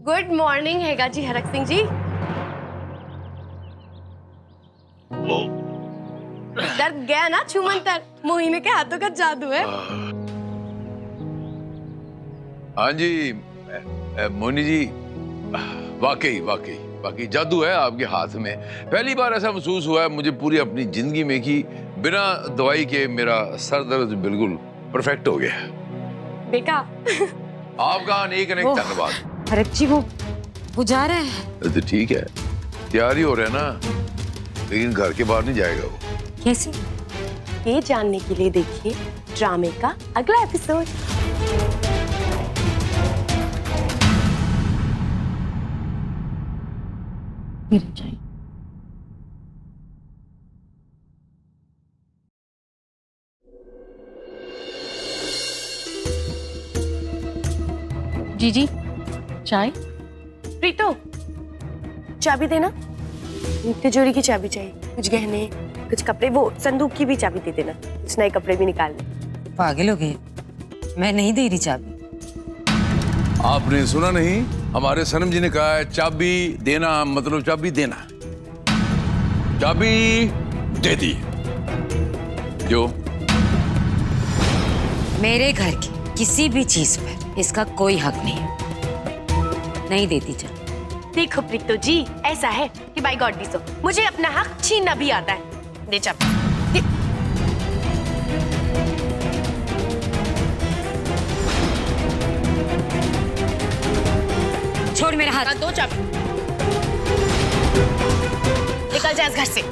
Good morning हैगा जी हरक सिंह जी। दर्द गया ना छुमंतर? मोहिनी के हाथों का जादू है। हाँ जी मोहिनी जी, वाकई वाकई वाकई जादू है आपके हाथ में। पहली बार ऐसा महसूस हुआ है मुझे पूरी अपनी जिंदगी में कि बिना दवाई के मेरा सर दर्द बिल्कुल परफेक्ट हो गया। बेटा आपका अनेक अनेक धन्यवाद। हरक जी वो जा रहे हैं। तो ठीक है, तैयारी हो रहा है ना, लेकिन घर के बाहर नहीं जाएगा वो। कैसे? ये जानने के लिए देखिए ड्रामे का अगला एपिसोड। जी चाय। प्रीतो चाबी देना, तिजोरी की चाबी चाहिए, कुछ गहने कुछ कपड़े, वो संदूक की भी चाबी दे देना, कुछ नए कपड़े भी निकालने। पागल हो गए, मैं नहीं दे रही चाबी। आपने सुना नहीं, हमारे सनम जी ने कहा है चाबी देना मतलब चाबी देना। चाबी दे दी। जो मेरे घर की किसी भी चीज पर इसका कोई हक नहीं है, नहीं देती चाबी। देखो प्रीतो जी, ऐसा है कि बाय गॉड दी सो मुझे अपना हक छीनना भी आता है। दे चाबी। छोड़ मेरा हाथ। दो चाबी। निकल जा इस घर से।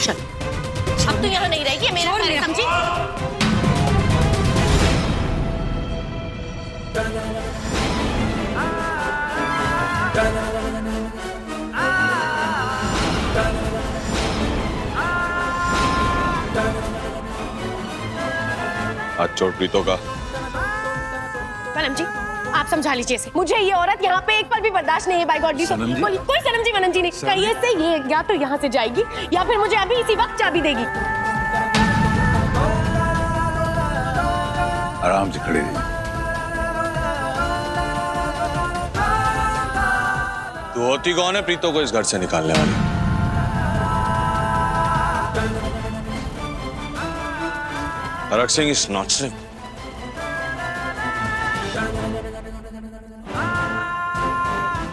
चल अब तो यहाँ नहीं रहेगी, मेरा घर है, समझी? हाथ छोड़ प्रीतो का। सनम जी आप समझा लीजिए इसे, मुझे ये औरत यहाँ पे एक पल भी बर्दाश्त नहीं है। बाय गॉड दी सो कोई सनम जी वनम जी नहीं, कहिए से ये या तो यहाँ से जाएगी या फिर मुझे अभी इसी वक्त चाबी देगी। आराम से खड़े रहिए। तू होती कौन है प्रीतो को इस घर से निकालने वाली? Harak Singh is not Singh.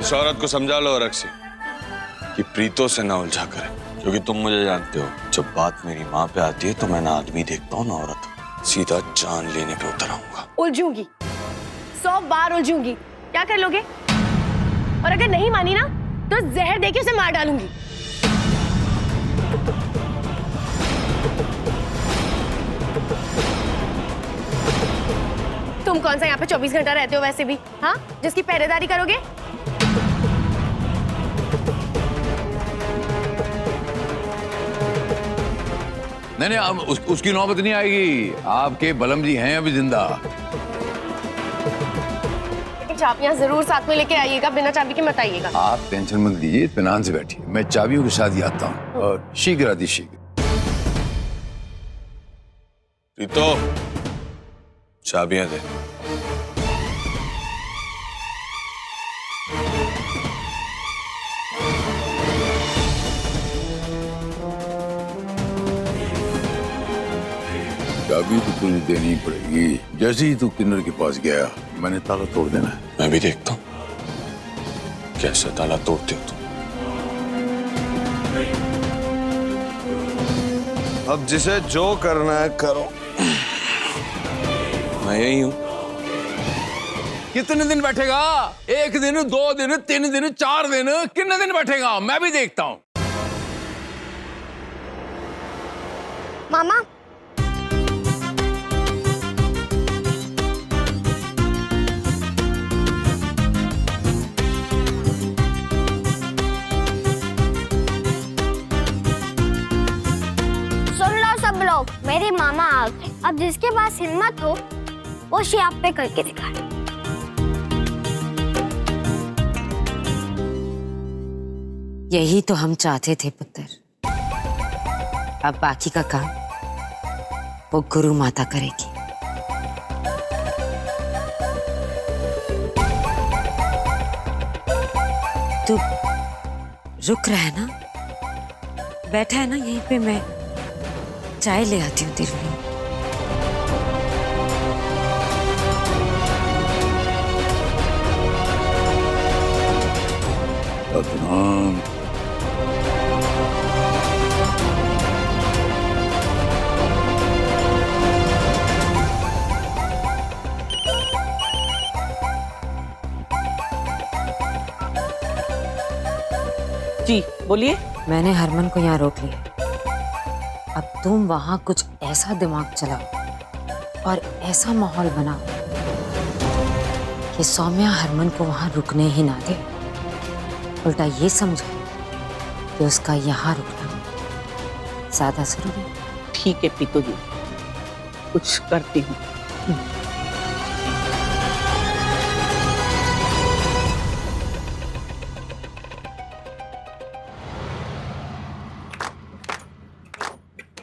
इस औरत को समझा लो हरक सिंह कि प्रीतो से ना उलझा करे, क्योंकि तुम मुझे जानते हो, जब बात मेरी माँ पे आती है तो मैं ना आदमी देखता हूँ ना औरत, सीधा जान लेने पे उतर आऊंगा। उलझूंगी, 100 बार उलझूंगी। क्या कर लोगे? और अगर नहीं मानी ना तो जहर देके उसे मार डालूंगी। तुम कौन सा यहाँ पे 24 घंटा रहते हो वैसे भी, हाँ, जिसकी पहरेदारी करोगे? नहीं नहीं, अब उसकी नौबत नहीं आएगी। आपके बलम जी हैं अभी जिंदा। लेकिन चाबियां जरूर साथ में लेके आइएगा, बिना चाबी के मत आइएगा। आप टेंशन मत लीजिए, इत्मीनान से बैठिए, मैं चाबियों के साथ ही आता हूँ और शीघ्र आदि शीघ्र। प्रीतो चाबियां दे। चाबी तो तुझे देनी ही पड़ेगी। जैसे ही तू किन्नर के पास गया मैंने ताला तोड़ देना है। मैं भी देखता हूँ कैसे ताला तोड़ते हो तुम। अब जिसे जो करना है करो, मैं यही हूँ। कितने दिन बैठेगा? 1 दिन, 2 दिन, 3 दिन, 4 दिन, कितने दिन बैठेगा? मैं भी देखता हूँ। मामा सब लोग, मेरे मामा आ गए। अब जिसके पास हिम्मत हो वो शियाब पे करके दिखा। यही तो हम चाहते थे पुत्र। अब बाकी का काम वो गुरु माता करेगी। तू रुक रहा है ना, बैठा है ना यहीं पे, मैं चाय ले आती हूँ तेरे लिए। सतनाम। जी बोलिए। मैंने हरमन को यहाँ रोक लिया। अब तुम वहां कुछ ऐसा दिमाग चलाओ और ऐसा माहौल बनाओ कि सौम्या हरमन को वहां रुकने ही ना दे। उल्टा ये समझो कि उसका यहाँ रुकना ज्यादा जरूरी है। ठीक है पीतू जी, कुछ करती हूँ।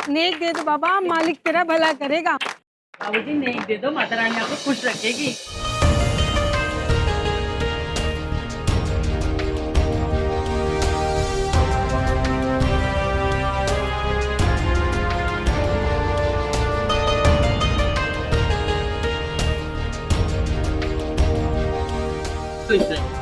नेक दे दो बाबा, मालिक तेरा भला करेगा। बाबूजी नेक दे दो, माता रानी आपको खुश रखेगी। खुश रहे।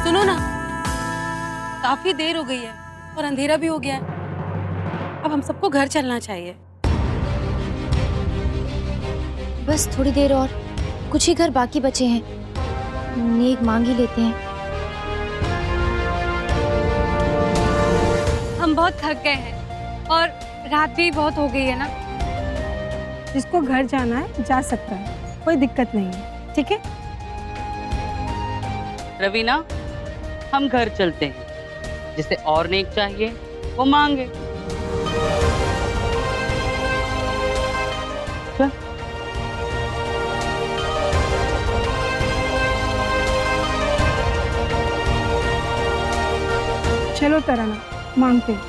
सुनो ना, काफी देर हो गई है और अंधेरा भी हो गया है। अब हम सबको घर चलना चाहिए। बस थोड़ी देर और, कुछ ही घर बाकी बचे हैं। नेक मांग ही लेते हैं। हम बहुत थक गए हैं और रात भी बहुत हो गई है ना। जिसको घर जाना है जा सकता है, कोई दिक्कत नहीं है। ठीक है रवीना, हम घर चलते हैं। जिसे और नेक चाहिए वो मांगे। चल। चलो तराना, मांगते हैं।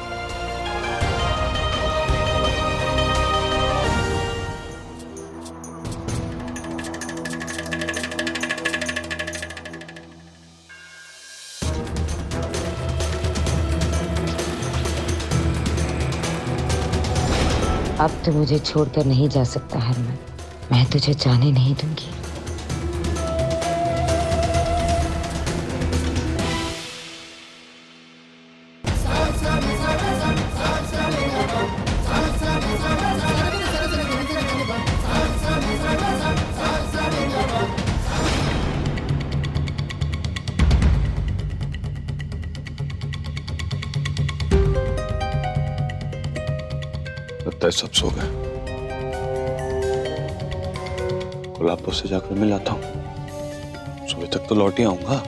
अब तो मुझे छोड़कर नहीं जा सकता हरमन, मैं तुझे जाने नहीं दूंगी। लगता है सब सो गए। गुलाबों से जाकर मिलाता हूँ, सुबह तक तो लौट ही आऊंगा।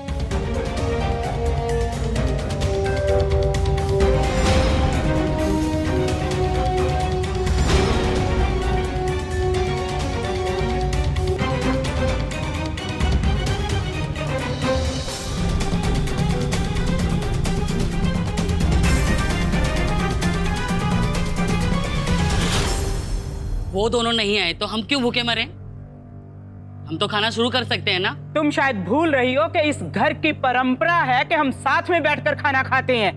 वो दोनों नहीं आए तो हम क्यों भूखे मरे? हम तो खाना शुरू कर सकते हैं ना। तुम शायद भूल रही हो कि इस घर की परंपरा है कि हम साथ में बैठकर खाना खाते हैं।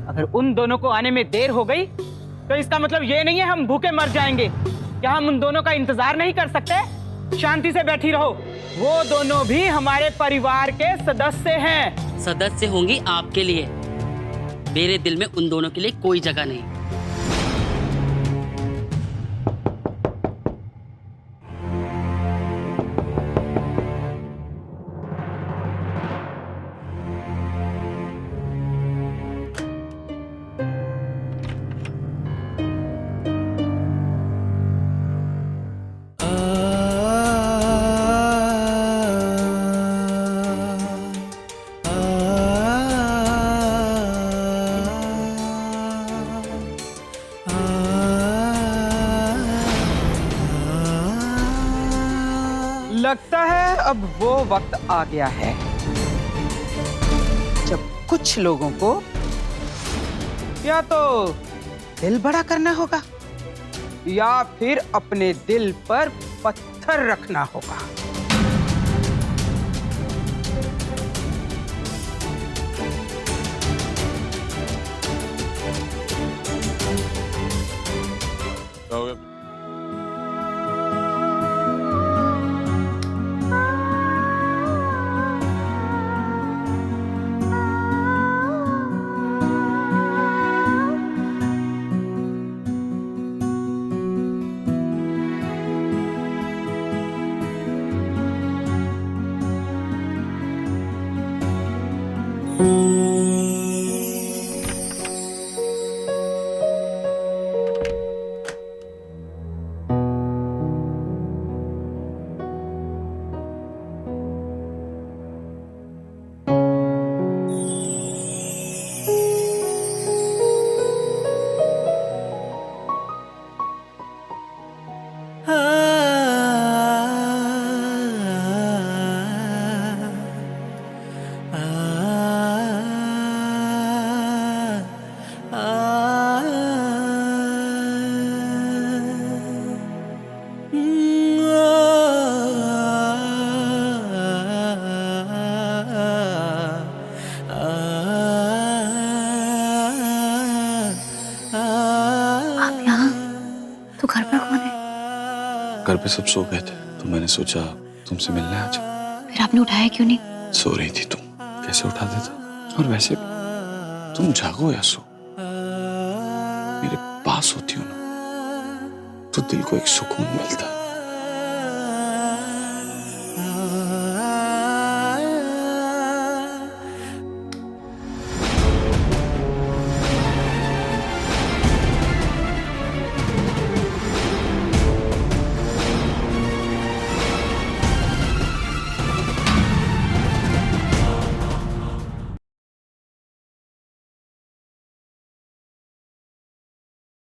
अगर उन दोनों को आने में देर हो गई तो इसका मतलब ये नहीं है हम भूखे मर जाएंगे। क्या हम उन दोनों का इंतजार नहीं कर सकते? शांति से बैठी रहो। वो दोनों भी हमारे परिवार के सदस्य हैं। सदस्य होंगी आपके लिए, मेरे दिल में उन दोनों के लिए कोई जगह नहीं। लगता है अब वो वक्त आ गया है जब कुछ लोगों को या तो दिल बड़ा करना होगा या फिर अपने दिल पर पत्थर रखना होगा। क्या हो गया? तो घर पर कौन है? घर पे सब सो गए थे तो मैंने सोचा तुमसे मिलने आ जाओ। फिर आपने उठाया क्यों नहीं? सो रही थी तुम, कैसे उठा देता? और वैसे भी तुम जागो या सो, मेरे पास होती हो ना तो दिल को एक सुकून मिलता है।